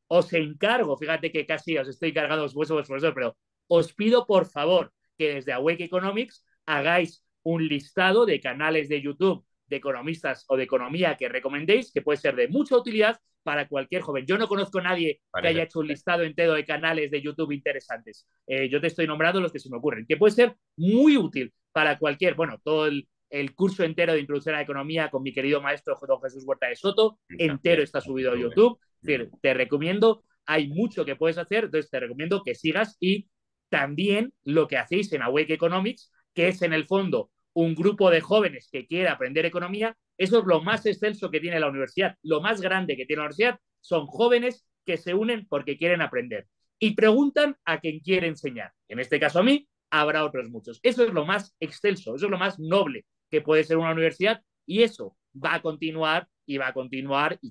os encargo, fíjate que casi os estoy cargando vosotros, profesor, pero os pido por favor que desde Awake Economics hagáis un listado de canales de YouTube de economistas o de economía que recomendéis, que puede ser de mucha utilidad para cualquier joven. Yo no conozco a nadie que haya hecho un listado entero de canales de YouTube interesantes. Yo te estoy nombrando los que se me ocurren, que puede ser muy útil para cualquier, bueno, todo el curso entero de Introducción a la Economía con mi querido maestro don Jesús Huerta de Soto, entero está subido a YouTube. Es decir, te recomiendo, hay mucho que puedes hacer, entonces te recomiendo que sigas y también lo que hacéis en Awake Economics, que es en el fondo un grupo de jóvenes que quiere aprender economía, eso es lo más excelso que tiene la universidad. Lo más grande que tiene la universidad son jóvenes que se unen porque quieren aprender y preguntan a quien quiere enseñar. En este caso a mí, habrá otros muchos. Eso es lo más excelso, eso es lo más noble que puede ser una universidad y eso va a continuar y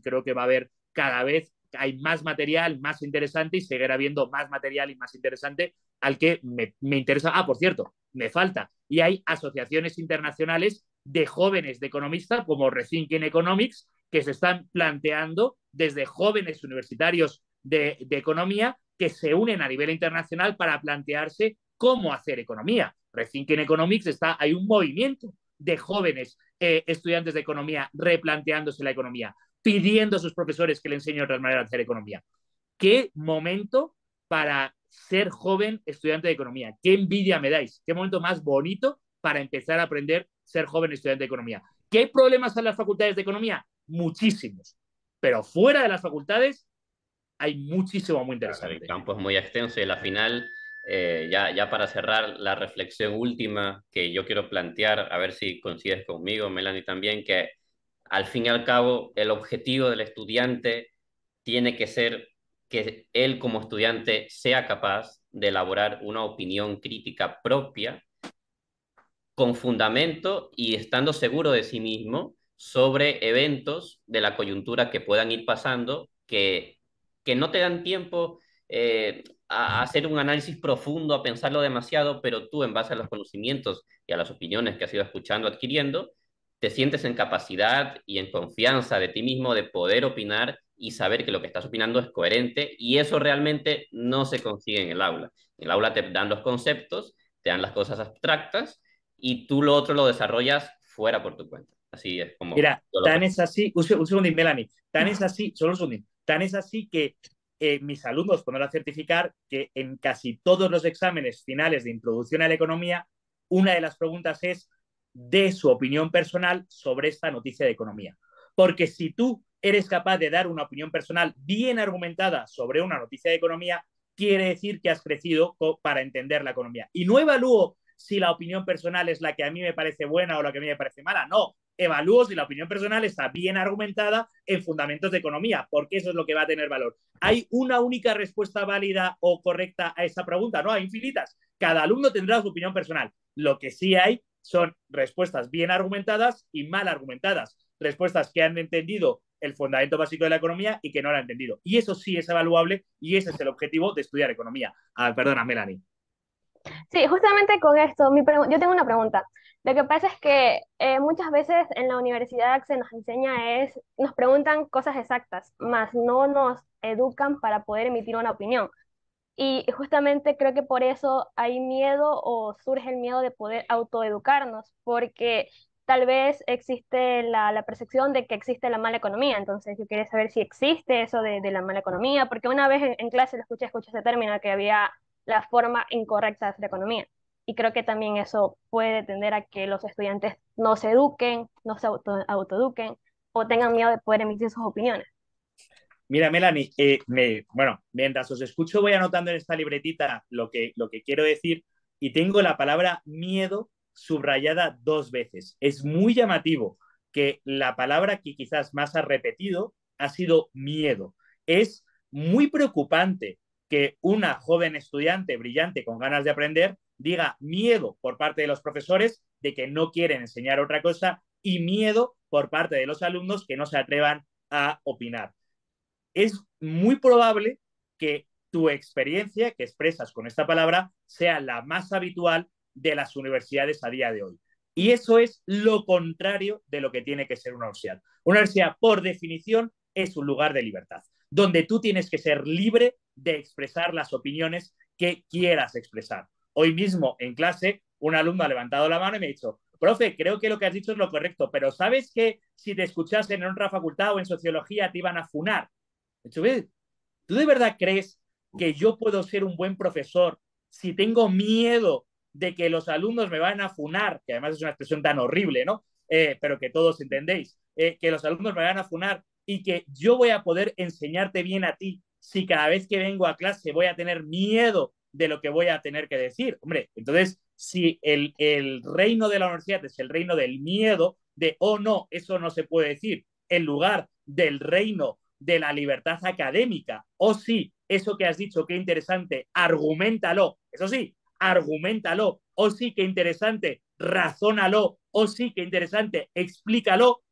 creo que va a haber cada vez hay más material, más interesante y seguirá habiendo más material y más interesante al que me interesa. Ah, por cierto, me falta. Y hay asociaciones internacionales de jóvenes de economistas como Rethinking Economics que se están planteando desde jóvenes universitarios de economía que se unen a nivel internacional para plantearse cómo hacer economía. Rethinking Economics hay un movimiento de jóvenes estudiantes de economía replanteándose la economía, pidiendo a sus profesores que le enseñen otras maneras de hacer economía. Qué momento para ser joven estudiante de economía. Qué envidia me dais. Qué momento más bonito para empezar a aprender ser joven estudiante de economía. ¿Qué problemas hay en las facultades de economía? Muchísimos. Pero fuera de las facultades hay muchísimo muy interesante. El campo es muy extenso y a la final, ya para cerrar la reflexión última que yo quiero plantear, a ver si coincides conmigo, Melanie, también, que al fin y al cabo el objetivo del estudiante tiene que ser que él como estudiante sea capaz de elaborar una opinión crítica propia con fundamento y estando seguro de sí mismo sobre eventos de la coyuntura que puedan ir pasando, que no te dan tiempo a hacer un análisis profundo, a pensarlo demasiado, pero tú en base a los conocimientos y a las opiniones que has ido escuchando, adquiriendo, te sientes en capacidad y en confianza de ti mismo de poder opinar y saber que lo que estás opinando es coherente y eso realmente no se consigue en el aula. En el aula te dan los conceptos, te dan las cosas abstractas y tú lo otro lo desarrollas fuera por tu cuenta. Así es como... Mira, tan es así, un segundín, Melanie, tan es así, solo un segundín, tan es así que mis alumnos podrán certificar que en casi todos los exámenes finales de introducción a la economía, una de las preguntas es de su opinión personal sobre esta noticia de economía. Porque si tú eres capaz de dar una opinión personal bien argumentada sobre una noticia de economía, quiere decir que has crecido para entender la economía. Y no evalúo si la opinión personal es la que a mí me parece buena o la que a mí me parece mala. No, evalúo si la opinión personal está bien argumentada en fundamentos de economía, porque eso es lo que va a tener valor. ¿Hay una única respuesta válida o correcta a esa pregunta? No, hay infinitas. Cada alumno tendrá su opinión personal. Lo que sí hay son respuestas bien argumentadas y mal argumentadas. Respuestas que han entendido el fundamento básico de la economía y que no lo han entendido. Y eso sí es evaluable y ese es el objetivo de estudiar economía. Perdona, Melanie. Sí, justamente con esto, yo tengo una pregunta. Lo que pasa es que muchas veces en la universidad se nos enseña nos preguntan cosas exactas, más no nos educan para poder emitir una opinión. Y justamente creo que por eso hay miedo o surge el miedo de poder autoeducarnos, porque tal vez existe la percepción de que existe la mala economía. Entonces yo quería saber si existe eso de la mala economía, porque una vez en clase lo escuché ese término, que había la forma incorrecta de hacer economía. Y creo que también eso puede tender a que los estudiantes no se eduquen, no se autoeduquen o tengan miedo de poder emitir sus opiniones. Mira, Melanie, bueno, mientras os escucho voy anotando en esta libretita lo que quiero decir y tengo la palabra miedo subrayada 2 veces. Es muy llamativo que la palabra que quizás más ha repetido ha sido miedo. Es muy preocupante que una joven estudiante brillante con ganas de aprender diga miedo por parte de los profesores de que no quieren enseñar otra cosa y miedo por parte de los alumnos que no se atrevan a opinar. Es muy probable que tu experiencia que expresas con esta palabra sea la más habitual de las universidades a día de hoy. Y eso es lo contrario de lo que tiene que ser una universidad. Una universidad, por definición, es un lugar de libertad, donde tú tienes que ser libre de expresar las opiniones que quieras expresar. Hoy mismo en clase, un alumno ha levantado la mano y me ha dicho: profe, creo que lo que has dicho es lo correcto, pero ¿sabes que si te escuchasen en otra facultad o en sociología te iban a funar? He dicho: ¿tú de verdad crees que yo puedo ser un buen profesor si tengo miedo de que los alumnos me van a funar? Que además es una expresión tan horrible, ¿no? Pero que todos entendéis. Que los alumnos me van a funar y que yo voy a poder enseñarte bien a ti si cada vez que vengo a clase voy a tener miedo de lo que voy a tener que decir. Hombre, entonces, si el reino de la universidad es el reino del miedo, de, oh no, eso no se puede decir, en lugar del reino de la libertad académica, o sí, eso que has dicho, qué interesante, argumentalo, eso sí, argumentalo, o sí, qué interesante, razónalo, o sí, qué interesante, explícalo,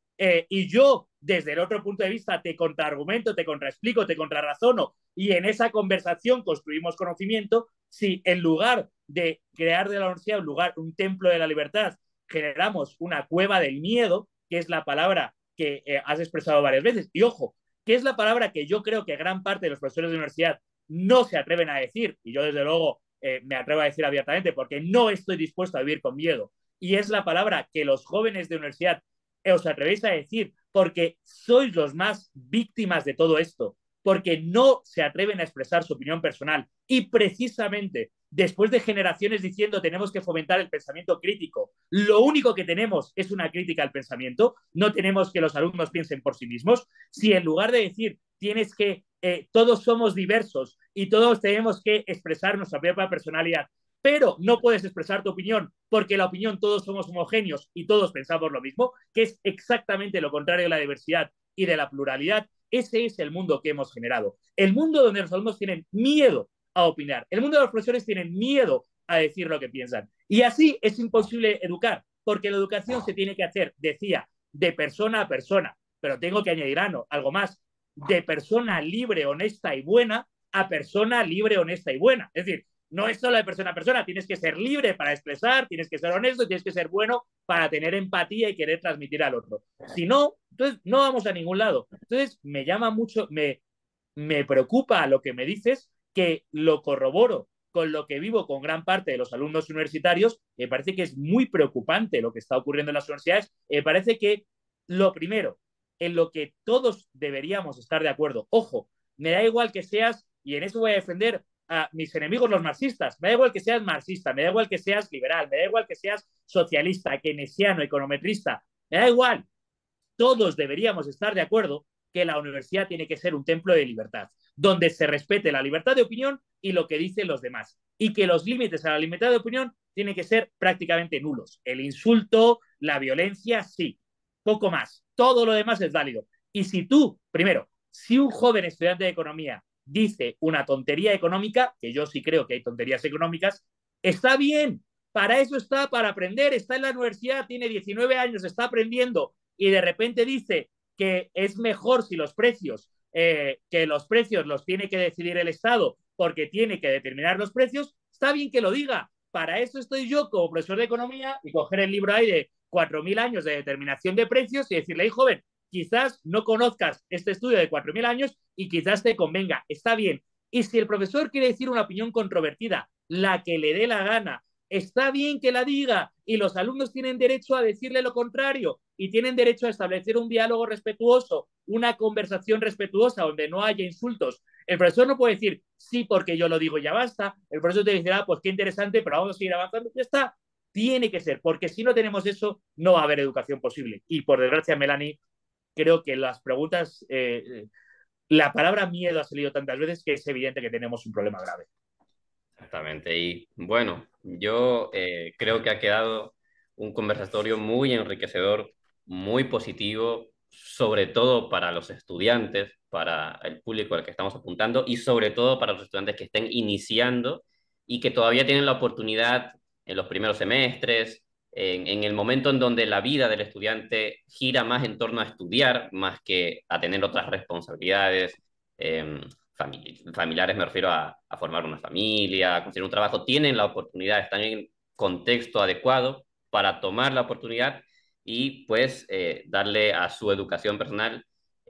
y yo, desde el otro punto de vista, te contraargumento, te contraexplico, te contrarrazono, y en esa conversación construimos conocimiento. Si en lugar de crear de la universidad un lugar, un templo de la libertad, generamos una cueva del miedo, que es la palabra que has expresado varias veces, y ojo, que es la palabra que yo creo que gran parte de los profesores de universidad no se atreven a decir, y yo desde luego me atrevo a decir abiertamente porque no estoy dispuesto a vivir con miedo, y es la palabra que los jóvenes de universidad os atrevéis a decir porque sois los más víctimas de todo esto, porque no se atreven a expresar su opinión personal, y precisamente después de generaciones diciendo tenemos que fomentar el pensamiento crítico, lo único que tenemos es una crítica al pensamiento, no tenemos que los alumnos piensen por sí mismos. Si en lugar de decir tienes que, todos somos diversos y todos tenemos que expresar nuestra propia personalidad, pero no puedes expresar tu opinión porque la opinión todos somos homogéneos y todos pensamos lo mismo, que es exactamente lo contrario de la diversidad y de la pluralidad. Ese es el mundo que hemos generado. El mundo donde los alumnos tienen miedo a opinar. El mundo de los profesores tienen miedo a decir lo que piensan. Y así es imposible educar, porque la educación se tiene que hacer, decía, de persona a persona. Pero tengo que añadir algo más, de persona libre, honesta y buena a persona libre, honesta y buena. Es decir, no es solo de persona a persona, tienes que ser libre para expresar, tienes que ser honesto y tienes que ser bueno para tener empatía y querer transmitir al otro. Si no, entonces no vamos a ningún lado. Entonces me llama mucho, me preocupa lo que me dices, que lo corroboro con lo que vivo con gran parte de los alumnos universitarios. Me parece que es muy preocupante lo que está ocurriendo en las universidades. Me parece que lo primero, en lo que todos deberíamos estar de acuerdo, ojo, me da igual que seas, y en eso voy a defender a mis enemigos los marxistas, me da igual que seas marxista, me da igual que seas liberal, me da igual que seas socialista, keynesiano, econometrista, me da igual, todos deberíamos estar de acuerdo que la universidad tiene que ser un templo de libertad, donde se respete la libertad de opinión y lo que dicen los demás, y que los límites a la libertad de opinión tienen que ser prácticamente nulos. El insulto, la violencia, sí, poco más. Todo lo demás es válido. Y si tú, primero, si un joven estudiante de economía dice una tontería económica, que yo sí creo que hay tonterías económicas, está bien, para eso está, para aprender, está en la universidad, tiene 19 años, está aprendiendo, y de repente dice que es mejor si que los precios los tiene que decidir el Estado porque tiene que determinar los precios, está bien que lo diga. Para eso estoy yo como profesor de economía y coger el libro ahí de 4.000 años de determinación de precios y decirle: hey, joven, quizás no conozcas este estudio de 4.000 años y quizás te convenga, está bien. Y si el profesor quiere decir una opinión controvertida, la que le dé la gana, está bien que la diga, y los alumnos tienen derecho a decirle lo contrario y tienen derecho a establecer un diálogo respetuoso, una conversación respetuosa donde no haya insultos. El profesor no puede decir sí porque yo lo digo, ya basta. El profesor te dice: pues qué interesante, pero vamos a seguir avanzando, ya está. Tiene que ser, porque si no tenemos eso, no va a haber educación posible. Y por desgracia, Melanie, creo que las preguntas, la palabra miedo ha salido tantas veces que es evidente que tenemos un problema grave. Exactamente. Y bueno, yo creo que ha quedado un conversatorio muy enriquecedor, muy positivo, sobre todo para los estudiantes, para el público al que estamos apuntando y sobre todo para los estudiantes que estén iniciando y que todavía tienen la oportunidad en los primeros semestres, en el momento en donde la vida del estudiante gira más en torno a estudiar, más que a tener otras responsabilidades eh, familiares, me refiero a formar una familia, a conseguir un trabajo, tienen la oportunidad, están en contexto adecuado para tomar la oportunidad y pues darle a su educación personal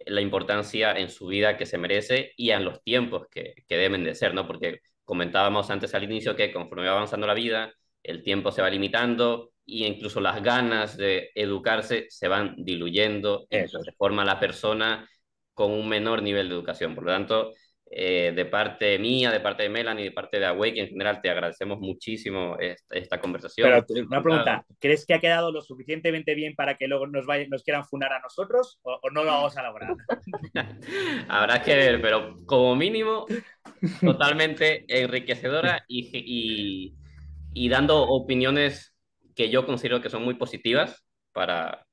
la importancia en su vida que se merece y en los tiempos que deben de ser, ¿no? Porque comentábamos antes al inicio que conforme va avanzando la vida, el tiempo se va limitando e incluso las ganas de educarse se van diluyendo y Eso es. se forma la persona con un menor nivel de educación. Por lo tanto, de parte mía, de parte de Melanie, de parte de Awake en general, te agradecemos muchísimo esta conversación. Pero una pregunta, ¿crees que ha quedado lo suficientemente bien para que luego nos quieran funar a nosotros o no lo vamos a lograr? Habrá que ver, pero como mínimo, totalmente enriquecedora y dando opiniones que yo considero que son muy positivas para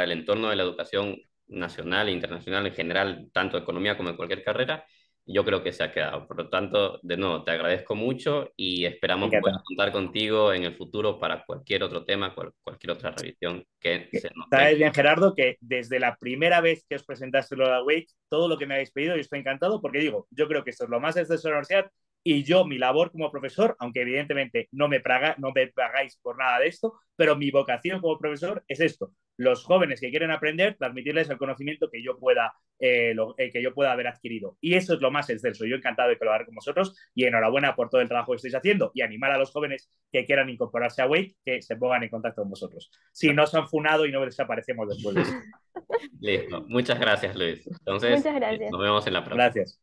el entorno de la educación nacional e internacional en general, tanto economía como en cualquier carrera, yo creo que se ha quedado. Por lo tanto, de nuevo, te agradezco mucho y esperamos poder Encantado. contar contigo en el futuro para cualquier otro tema, cualquier otra revisión que se nos Sabes venga. bien, Gerardo, que desde la primera vez que os presentaste lo de Awake, todo lo que me habéis pedido, yo estoy encantado porque digo, yo creo que esto es lo más exceso de la universidad y yo, mi labor como profesor, aunque evidentemente no me pagáis por nada de esto, pero mi vocación como profesor es esto. Los jóvenes que quieren aprender, transmitirles el conocimiento que yo pueda haber adquirido. Y eso es lo más excelso. Yo encantado de colaborar con vosotros y enhorabuena por todo el trabajo que estáis haciendo y animar a los jóvenes que quieran incorporarse a Wake que se pongan en contacto con vosotros. Si no se han funado y no desaparecemos después de esto. Listo. Muchas gracias, Luis. Entonces, Muchas gracias. nos vemos en la próxima. Gracias.